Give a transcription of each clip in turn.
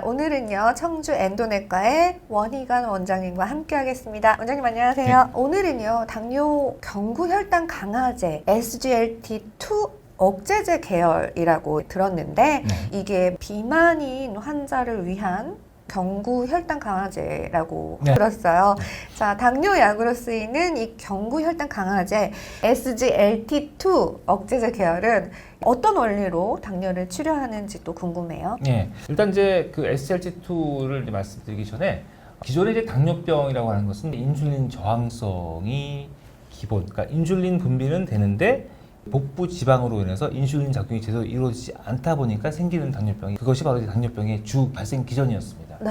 오늘은요, 청주 엔도내과의 원희관 원장님과 함께 하겠습니다. 원장님 안녕하세요. 네. 오늘은요, 당뇨 경구 혈당 강화제 SGLT2 억제제 계열이라고 들었는데 네. 이게 비만인 환자를 위한 경구 혈당 강화제라고 네. 들었어요. 자, 당뇨 약으로 쓰이는 이 경구 혈당 강화제 SGLT2 억제제 계열은 어떤 원리로 당뇨를 치료하는지 또 궁금해요. 예. 일단 이제 그 SGLT2를 이제 말씀드리기 전에 기존의 이제 당뇨병이라고 하는 것은 인슐린 저항성이 기본, 그러니까 인슐린 분비는 되는데 복부 지방으로 인해서 인슐린 작용이 제대로 이루어지지 않다 보니까 생기는 당뇨병이 그것이 바로 이제 당뇨병의 주 발생 기전이었습니다. 네.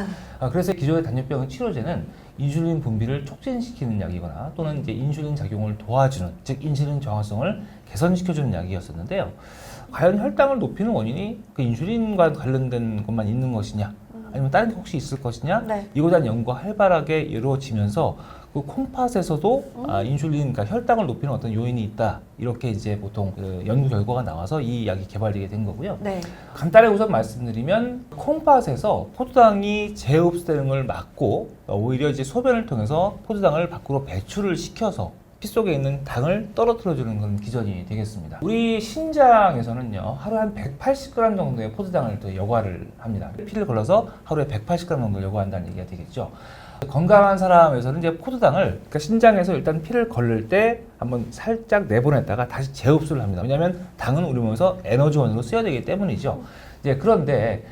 그래서 기존의 당뇨병 치료제는 인슐린 분비를 촉진시키는 약이거나 또는 이제 인슐린 작용을 도와주는, 즉 인슐린 저항성을 개선시켜주는 약이었었는데요. 과연 혈당을 높이는 원인이 그 인슐린과 관련된 것만 있는 것이냐, 아니면 다른 게 혹시 있을 것이냐, 네. 이거에 대한 연구가 활발하게 이루어지면서 그 콩팥에서도 인슐린, 그러니까 혈당을 높이는 어떤 요인이 있다, 이렇게 이제 보통 그 연구 결과가 나와서 이 약이 개발되게 된 거고요. 네. 간단하게 우선 말씀드리면 콩팥에서 포도당이 재흡수되는 걸 막고 오히려 이제 소변을 통해서 포도당을 밖으로 배출을 시켜서 피 속에 있는 당을 떨어뜨려주는 그런 기전이 되겠습니다. 우리 신장에서는요, 하루에 한 180g 정도의 포도당을 또 여과를 합니다. 피를 걸러서 하루에 180g 정도 여과한다는 얘기가 되겠죠. 건강한 사람에서는 이제 포도당을, 그러니까 신장에서 일단 피를 걸릴 때 한번 살짝 내보냈다가 다시 재흡수를 합니다. 왜냐하면 당은 우리 몸에서 에너지원으로 쓰여야 되기 때문이죠. 이제 그런데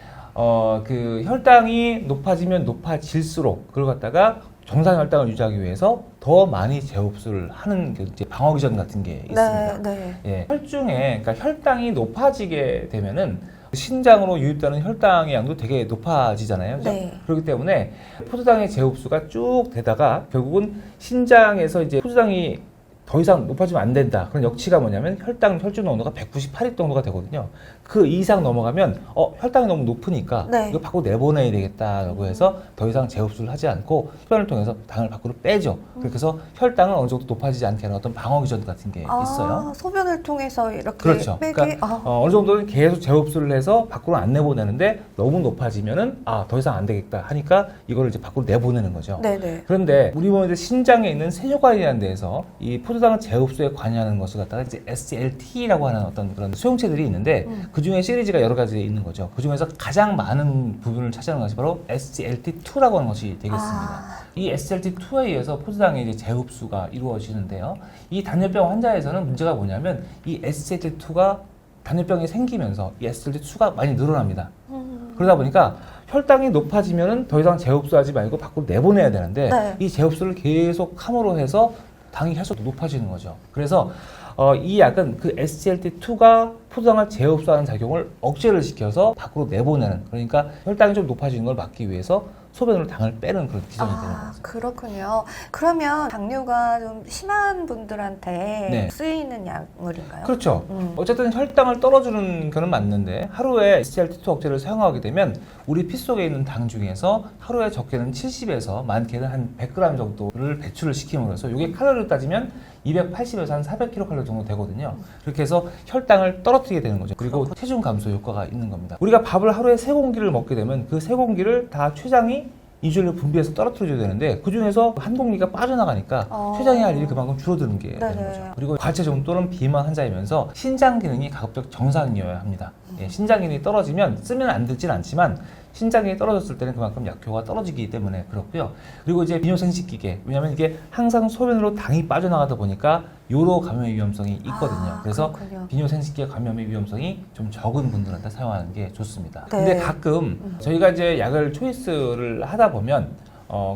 그 혈당이 높아지면 높아질수록 그걸 갖다가 정상 혈당을 유지하기 위해서 더 많이 재흡수를 하는 그 이제 방어기전 같은 게 있습니다. 네. 예, 혈중에, 그러니까 혈당이 높아지게 되면은 신장으로 유입되는 혈당의 양도 되게 높아지잖아요. 그죠? 네. 그렇기 때문에 포도당의 재흡수가 쭉 되다가 결국은 신장에서 이제 포도당이 더 이상 높아지면 안 된다. 그런 역치가 뭐냐면 혈중 농도가 198일 정도가 되거든요. 그 이상 넘어가면 혈당이 너무 높으니까 네. 이거 밖으로 내보내야 되겠다라고 해서 더 이상 재흡수를 하지 않고 소변을 통해서 당을 밖으로 빼죠. 그렇게 해서 혈당은 어느 정도 높아지지 않게 하는 어떤 방어기전 같은 게 있어요. 소변을 통해서 이렇게 그렇죠. 빼게. 그러니까 어느 정도는 계속 재흡수를 해서 밖으로 안 내보내는데 너무 높아지면은 더 이상 안 되겠다 하니까 이거를 이제 밖으로 내보내는 거죠. 네네. 그런데 우리 몸의 신장에 있는 세뇨관이라는 데에서 이 포도당 재흡수에 관여하는 것을 갖다가 이제 SGLT라고 하는 어떤 그런 수용체들이 있는데 그 중에 시리즈가 여러 가지 있는 거죠. 그 중에서 가장 많은 부분을 차지하는 것이 바로 SGLT2라고 하는 것이 되겠습니다. 이 SGLT2에 의해서 포도당의 이제 재흡수가 이루어지는데요. 이 당뇨병 환자에서는 문제가 뭐냐면 이 SGLT2가 당뇨병이 생기면서 이 SGLT2가 많이 늘어납니다. 그러다 보니까 혈당이 높아지면은 더 이상 재흡수하지 말고 밖으로 내보내야 되는데 네. 이 재흡수를 계속 함으로 해서 당이 계속 높아지는 거죠. 그래서 이 약은 그 SGLT2가 포도당을 재흡수하는 작용을 억제를 시켜서 밖으로 내보내는, 그러니까 혈당이 좀 높아지는 걸 막기 위해서 소변으로 당을 빼는 그런 기전이 되는 거죠. 그렇군요. 그러면 당뇨가 좀 심한 분들한테 네. 쓰이는 약물인가요? 그렇죠. 어쨌든 혈당을 떨어주는 거는 맞는데 하루에 SGLT2 억제를 사용하게 되면 우리 피 속에 있는 당 중에서 하루에 적게는 70에서 많게는 한 100g 정도를 배출을 시킴으로써 이게 칼로리로 따지면 280에서 한 400kcal 정도 되거든요. 그렇게 해서 혈당을 떨어뜨리게 되는 거죠. 그리고 체중 감소 효과가 있는 겁니다. 우리가 밥을 하루에 3공기를 먹게 되면 그 3공기를 다 췌장이 인슐린을 분비해서 떨어뜨려줘야 되는데 그 중에서 한 공기가 빠져나가니까 췌장이 할 일이 그만큼 줄어드는 게 되는 거죠. 그리고 과체중 또는 비만 환자이면서 신장 기능이 가급적 정상이어야 합니다. 신장 기능이 떨어지면 쓰면 안 되진 않지만 신장 기능이 떨어졌을 때는 그만큼 약효가 떨어지기 때문에 그렇고요. 그리고 이제 비뇨생식기계, 왜냐하면 이게 항상 소변으로 당이 빠져나가다 보니까 요로 감염의 위험성이 있거든요. 그래서 비뇨생식기계 감염의 위험성이 좀 적은 분들한테 사용하는 게 좋습니다. 네. 근데 가끔 저희가 이제 약을 초이스를 하다 보면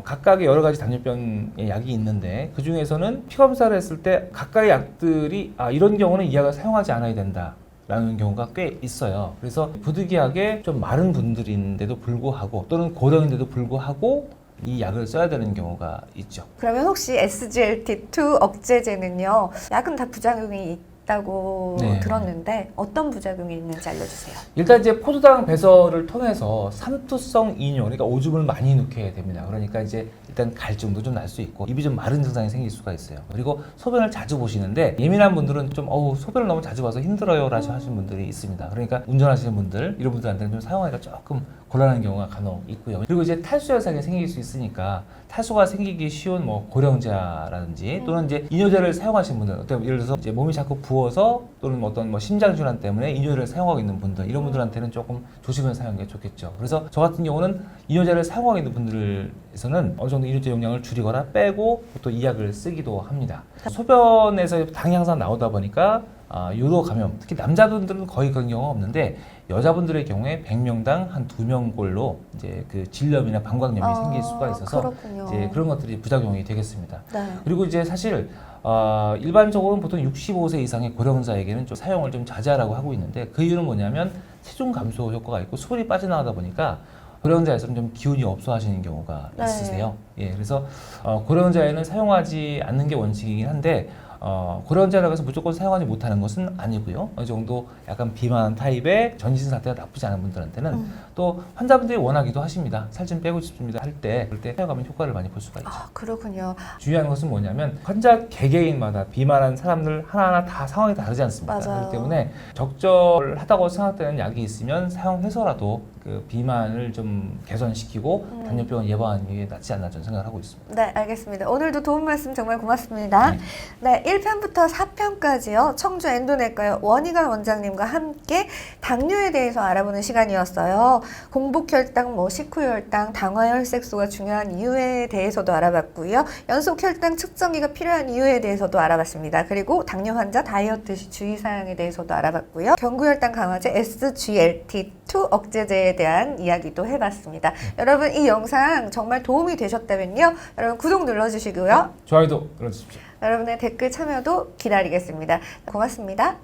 각각의 여러 가지 당뇨병의 약이 있는데 그 중에서는 피 검사를 했을 때 각각의 약들이 이런 경우는 이 약을 사용하지 않아야 된다 라는 경우가 꽤 있어요. 그래서 부득이하게 좀 마른 분들인데도 불구하고 또는 고령인데도 불구하고 이 약을 써야 되는 경우가 있죠. 그러면 혹시 SGLT2 억제제는요, 약은 다 부작용이 있다고 네. 들었는데 어떤 부작용이 있는지 알려주세요. 일단 이제 포도당 배설을 통해서 삼투성 이뇨, 그러니까 오줌을 많이 넣게 됩니다. 그러니까 이제 일단 갈증도 좀 날 수 있고 입이 좀 마른 증상이 생길 수가 있어요. 그리고 소변을 자주 보시는데 예민한 분들은 좀 소변을 너무 자주 봐서 힘들어요 라고 하시는 분들이 있습니다. 그러니까 운전하시는 분들, 이런 분들한테는 좀 사용하기가 조금 곤란한 경우가 간혹 있고요. 그리고 이제 탈수 현상이 생길 수 있으니까 탈수가 생기기 쉬운 뭐 고령자라든지 또는 이제 이뇨제를 사용하시는 분들, 어떤 예를 들어서 이제 몸이 자꾸 부어서 또는 어떤 뭐 심장 질환 때문에 이뇨제를 사용하고 있는 분들, 이런 분들한테는 조금 조심해서 사용하는 게 좋겠죠. 그래서 저 같은 경우는 이뇨제를 사용하고 있는 분들에서는 어느 정도 이뇨제 용량을 줄이거나 빼고 또 이 약을 쓰기도 합니다. 소변에서 당이 항상 나오다 보니까 요로 감염, 특히 남자분들은 거의 그런 경우가 없는데 여자분들의 경우에 100명당 한 2명꼴로 이제 그 질염이나 방광염이 생길 수가 있어서 그렇군요. 이제 그런 것들이 부작용이 되겠습니다. 네. 그리고 이제 사실 일반적으로는 보통 65세 이상의 고령자에게는 좀 사용을 좀 자제하라고 하고 있는데 그 이유는 뭐냐면 체중 감소 효과가 있고 수분이 빠져나가다 보니까 고령자에서는 좀 기운이 없어 하시는 경우가 네. 있으세요. 예, 그래서 고령자에는 사용하지 않는 게 원칙이긴 한데 고령자라고 해서 무조건 사용하지 못하는 것은 아니고요. 어느 정도 약간 비만한 타입의 전신 상태가 나쁘지 않은 분들한테는 또 환자분들이 원하기도 하십니다. 살 좀 빼고 싶습니다 할 때 그럴 때 사용하면 효과를 많이 볼 수가 있죠. 그렇군요. 중요한 것은 뭐냐면 환자 개개인마다 비만한 사람들 하나하나 다 상황이 다르지 않습니까? 맞아요. 그렇기 때문에 적절하다고 생각되는 약이 있으면 사용해서라도 그 비만을 좀 개선시키고 당뇨병을 예방하는 게 낫지 않나 저는 생각을 하고 있습니다. 네, 알겠습니다. 오늘도 도움 말씀 정말 고맙습니다. 네, 1편부터 4편까지요. 청주 엔도내과의 원희관 원장님과 함께 당뇨에 대해서 알아보는 시간이었어요. 공복혈당, 식후혈당, 당화혈색소가 중요한 이유에 대해서도 알아봤고요. 연속혈당 측정기가 필요한 이유에 대해서도 알아봤습니다. 그리고 당뇨 환자 다이어트 시 주의사항에 대해서도 알아봤고요. 경구혈당 강화제 SGLT2 억제제에 대한 이야기도 해봤습니다. 여러분 이 영상 정말 도움이 되셨다면요. 여러분 구독 눌러주시고요. 좋아요도 눌러주십시오. 여러분의 댓글 참여도 기다리겠습니다. 고맙습니다.